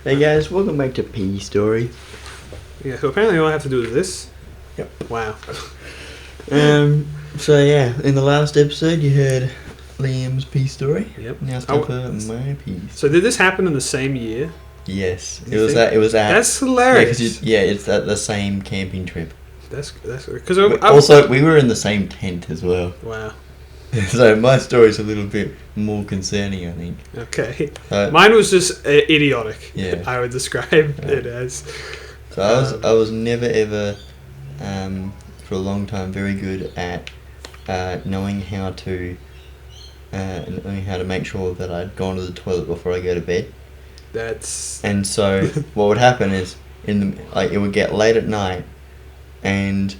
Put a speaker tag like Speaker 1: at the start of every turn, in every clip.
Speaker 1: Hey guys, welcome back to Pea Story.
Speaker 2: Yeah, so apparently all I have to do is this.
Speaker 1: Yep.
Speaker 2: Wow.
Speaker 1: So yeah, in the last episode you heard Liam's Pea Story.
Speaker 2: Yep.
Speaker 1: Now it's time for my piece.
Speaker 2: So did this happen in the same year?
Speaker 1: Yes,
Speaker 2: You
Speaker 1: it was
Speaker 2: think?
Speaker 1: at.
Speaker 2: That's hilarious.
Speaker 1: It's at the same camping trip.
Speaker 2: That's because
Speaker 1: Also, we were in the same tent as well.
Speaker 2: Wow.
Speaker 1: So my story's a little bit more concerning, I think.
Speaker 2: Okay. Mine was just idiotic.
Speaker 1: Yeah.
Speaker 2: I would describe it as.
Speaker 1: So I was never ever, for a long time, very good at knowing how to make sure that I'd gone to the toilet before I go to bed. And so what would happen is it would get late at night, and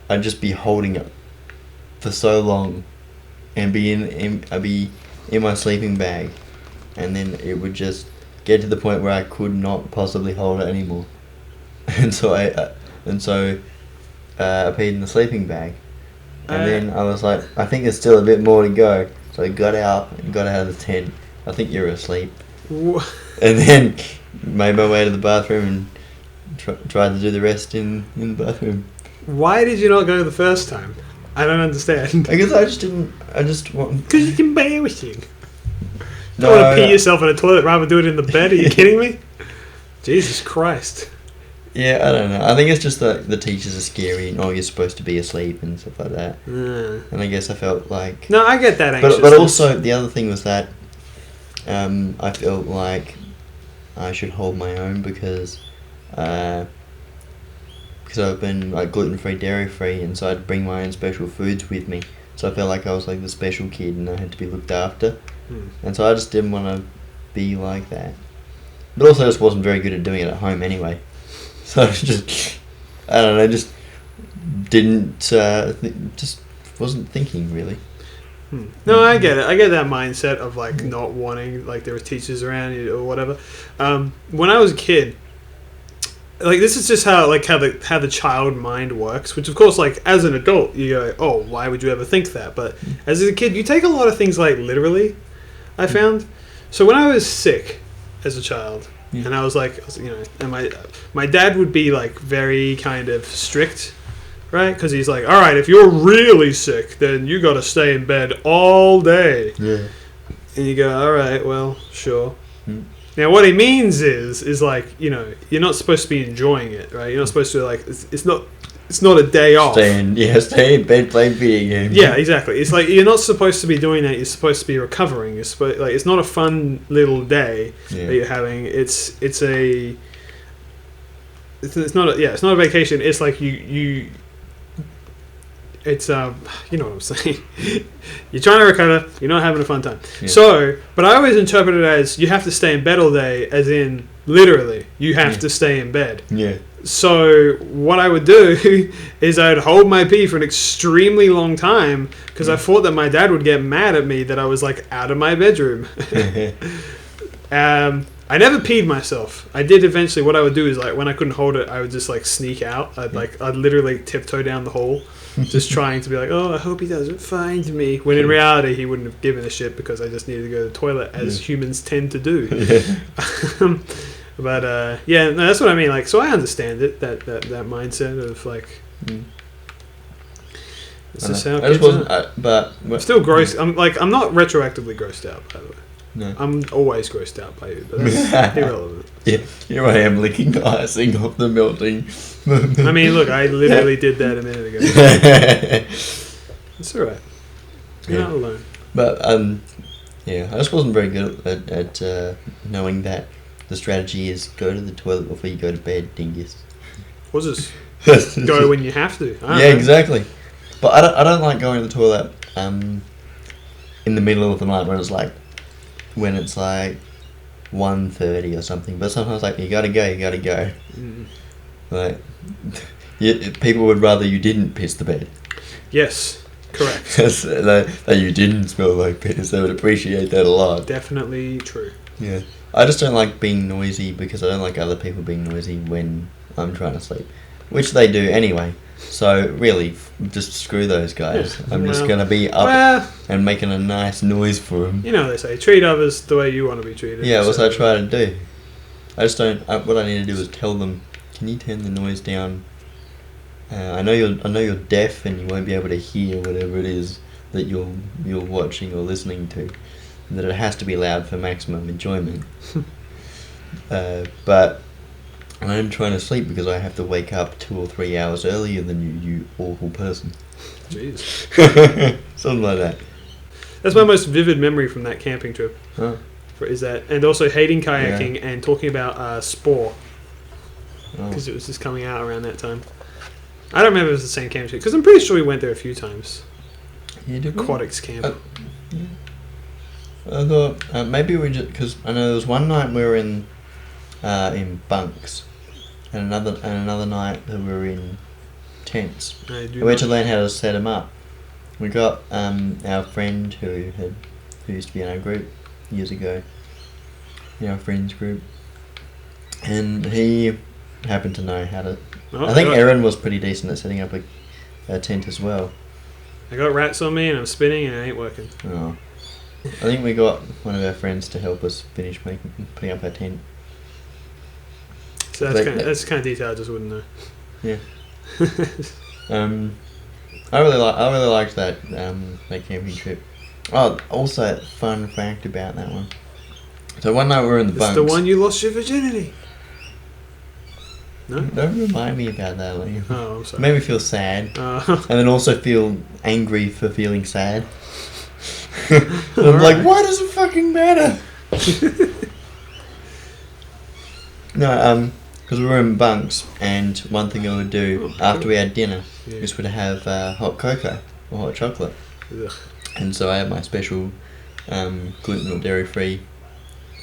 Speaker 1: I'd just be holding it for so long, and I'd be in my sleeping bag, and then it would just get to the point where I could not possibly hold it anymore, and so I peed in the sleeping bag, and then I was like, I think there's still a bit more to go, so I got out of the tent. I think you were asleep. And then made my way to the bathroom and tried to do the rest in the bathroom.
Speaker 2: Why did you not go the first time? I don't understand.
Speaker 1: Because I just want...
Speaker 2: Because it's embarrassing. You don't want to pee yourself in a toilet, rather do it in the bed. Are you kidding me? Jesus Christ.
Speaker 1: Yeah, I don't know. I think it's just that the teachers are scary and you're supposed to be asleep and stuff like that. And I guess I felt like...
Speaker 2: No, I get that anxiousness.
Speaker 1: But also, the other thing was that I felt like I should hold my own because I've been like gluten-free, dairy-free, and so I'd bring my own special foods with me. So I felt like I was like the special kid and I had to be looked after. And so I just didn't want to be like that. But also I just wasn't very good at doing it at home anyway. So I just, I don't know, just didn't, just wasn't thinking really.
Speaker 2: No, I get it. I get that mindset of like not wanting, like there were teachers around you or whatever. When I was a kid, like this is just how the child mind works. Which of course, like as an adult, you go, oh, why would you ever think that? But as a kid, you take a lot of things like literally. I found. So when I was sick as a child, and I was like, and my dad would be like very kind of strict. Right? Because he's like, all right, if you're really sick, then you got to stay in bed all day. Yeah. And you go, all right, well, sure. Now, what he means is like, you're not supposed to be enjoying it, right? You're not supposed to, like, it's not a day off.
Speaker 1: Stay in bed playing video games.
Speaker 2: Yeah, exactly. It's like, you're not supposed to be doing that. You're supposed to be recovering. It's not a fun little day that you're having. It's not a vacation. It's like it's you know what I'm saying. You're trying to recover. You're not having a fun time. Yeah. So, but I always interpret it as you have to stay in bed all day, as in literally you have to stay in bed. Yeah. So what I would do is I'd hold my pee for an extremely long time because I thought that my dad would get mad at me that I was like out of my bedroom. I never peed myself. I did eventually. What I would do is like when I couldn't hold it, I would just like sneak out. I'd literally tiptoe down the hall. Just trying to be like, oh, I hope he doesn't find me. When in reality, he wouldn't have given a shit because I just needed to go to the toilet, as humans tend to do. But no, that's what I mean. Like, so I understand it. That mindset of like, this is how kids are.
Speaker 1: But
Speaker 2: I'm still gross. I'm not retroactively grossed out, by the way.
Speaker 1: No.
Speaker 2: I'm always grossed out by you, but that's irrelevant.
Speaker 1: Yeah, here I am licking the icing off the melting.
Speaker 2: I mean, look, I literally did that a minute ago. It's alright. You're not alone.
Speaker 1: But, I just wasn't very good at knowing that the strategy is go to the toilet before you go to bed, dingus.
Speaker 2: What's this? Go when you have to.
Speaker 1: Yeah, exactly. But I don't like going to the toilet in the middle of the night when it's like 1:30 or something. But sometimes like you gotta go. Like people would rather you didn't piss the bed.
Speaker 2: Yes, correct.
Speaker 1: That you didn't smell like piss. They would appreciate that a lot.
Speaker 2: Definitely true.
Speaker 1: Yeah, I just don't like being noisy because I don't like other people being noisy when I'm trying to sleep, which they do anyway. So really, just screw those guys. Yeah, I'm just gonna be up and making a nice noise for them.
Speaker 2: You know, they say treat others the way you want to be treated.
Speaker 1: Yeah, what I try to do. I just don't. What I need to do is tell them, can you turn the noise down? I know you're deaf and you won't be able to hear whatever it is that you're watching or listening to. And that it has to be loud for maximum enjoyment. But I'm trying to sleep because I have to wake up 2 or 3 hours earlier than you awful person.
Speaker 2: Jeez.
Speaker 1: Something like that.
Speaker 2: That's my most vivid memory from that camping trip.
Speaker 1: Huh.
Speaker 2: Is that, and also hating kayaking and talking about Spore, because it was just coming out around that time. I don't remember if it was the same camping trip because I'm pretty sure we went there a few times.
Speaker 1: Yeah, did we?
Speaker 2: Aquatics camp.
Speaker 1: Yeah. I thought maybe we just, because I know there was one night we were in bunks, and another night that we were in tents. We had to learn how to set them up. We got our friend who used to be in our group years ago, in our friends group, and he happened to know how to. I think Aaron was pretty decent at setting up a tent as well.
Speaker 2: I got rats on me and I'm spinning and it ain't working.
Speaker 1: Oh, I think we got one of our friends to help us finish putting up our tent.
Speaker 2: So that's kind of detail I just wouldn't know.
Speaker 1: Yeah. I really liked that camping trip. Oh, also fun fact about that one. So one night we were in the bunks.
Speaker 2: It's the one you lost your virginity. No?
Speaker 1: Don't remind me about that, Liam.
Speaker 2: Oh, I'm sorry.
Speaker 1: It made me feel sad. And then also feel angry for feeling sad. I'm like, why does it fucking matter? No, because we were in bunks, and one thing I would do after we had dinner is we'd have hot cocoa or hot chocolate.
Speaker 2: Ugh.
Speaker 1: And so I had my special gluten or dairy-free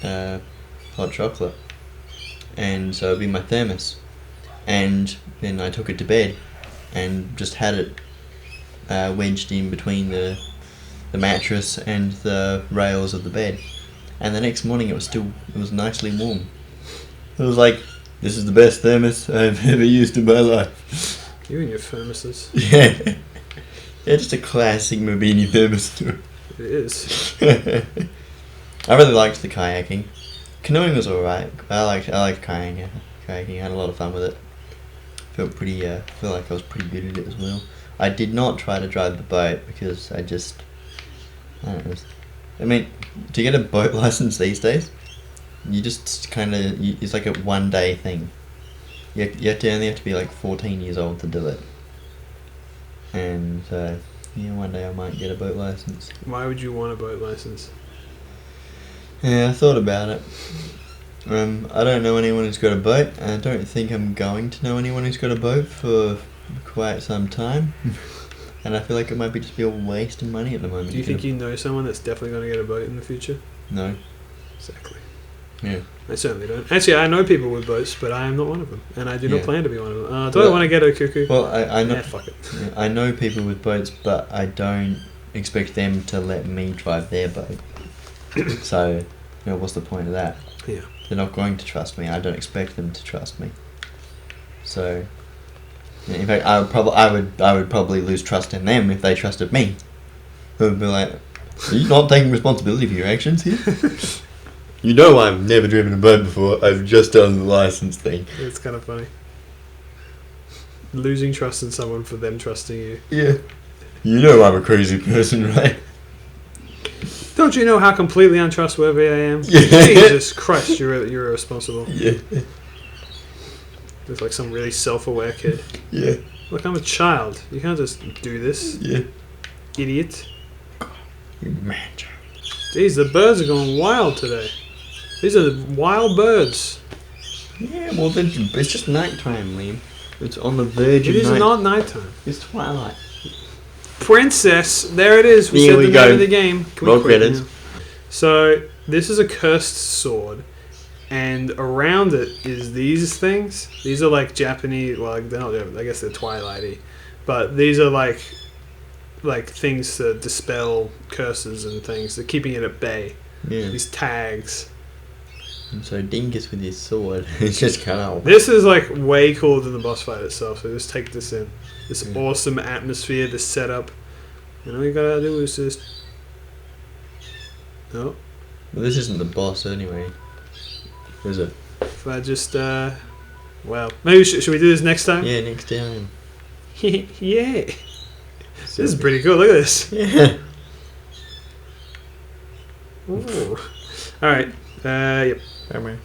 Speaker 1: hot chocolate. And so it'd be my thermos. And then I took it to bed and just had it wedged in between the mattress and the rails of the bed. And the next morning it was nicely warm. It was like, this is the best thermos I've ever used in my life.
Speaker 2: You and your thermoses.
Speaker 1: Yeah. Yeah, just a classic Mabeanie thermos too.
Speaker 2: It is.
Speaker 1: I really liked the kayaking. Canoeing was alright. I liked kayaking. I had a lot of fun with it. Feel like I was pretty good at it as well. I did not try to drive the boat because I don't know. I mean, to get a boat license these days, you just it's like a 1 day thing. You only have to be like 14 years old to do it. And one day I might get a boat license.
Speaker 2: Why would you want a boat license?
Speaker 1: Yeah, I thought about it. I don't know anyone who's got a boat. I don't think I'm going to know anyone who's got a boat for quite some time. And I feel like it might be just be a waste of money at the moment.
Speaker 2: Do you think you know someone that's definitely going to get a boat in the future?
Speaker 1: No.
Speaker 2: Exactly.
Speaker 1: Yeah.
Speaker 2: I certainly don't. Actually, I know people with boats, but I am not one of them. And I do not plan to be one of them. Do I want to get a cuckoo?
Speaker 1: Well, I know.
Speaker 2: Yeah, fuck it.
Speaker 1: Yeah, I know people with boats, but I don't expect them to let me drive their boat. So, what's the point of that?
Speaker 2: Yeah.
Speaker 1: They're not going to trust me. I don't expect them to trust me. So, in fact, I would probably lose trust in them if they trusted me. They would be like, "Are you not taking responsibility for your actions here?" You know I've never driven a boat before. I've just done the license thing.
Speaker 2: It's kind of funny. Losing trust in someone for them trusting you.
Speaker 1: Yeah. You know I'm a crazy person, right?
Speaker 2: Don't you know how completely untrustworthy I am?
Speaker 1: Yeah.
Speaker 2: Jesus Christ, you're irresponsible.
Speaker 1: Yeah.
Speaker 2: It's like some really self-aware kid.
Speaker 1: Yeah.
Speaker 2: Look, I'm a child. You can't just do this.
Speaker 1: Yeah.
Speaker 2: Idiot.
Speaker 1: You man.
Speaker 2: Jeez, the birds are going wild today. These are wild birds.
Speaker 1: Yeah, well, it's just nighttime, Liam. It's on the verge of night.
Speaker 2: It is not nighttime.
Speaker 1: It's twilight.
Speaker 2: Princess, there it is. We said the name of the game.
Speaker 1: Roll credits.
Speaker 2: So, this is a cursed sword. And around it is these things. These are like Japanese, well, they're not, I guess they're Twilighty. But these are like things to dispel curses and things. They're keeping it at bay.
Speaker 1: Yeah.
Speaker 2: These tags.
Speaker 1: And so Dingus with his sword, it's just cut off.
Speaker 2: This is like way cooler than the boss fight itself. So just take this in. This awesome atmosphere, this setup. And all you gotta do is just... Oh.
Speaker 1: Well, this isn't the boss anyway. Is it?
Speaker 2: If I just well, maybe should we do this next time?
Speaker 1: Yeah, next time.
Speaker 2: Yeah. This is pretty cool. Look at this.
Speaker 1: Yeah.
Speaker 2: Ooh. All right. Yep.
Speaker 1: Bye-bye.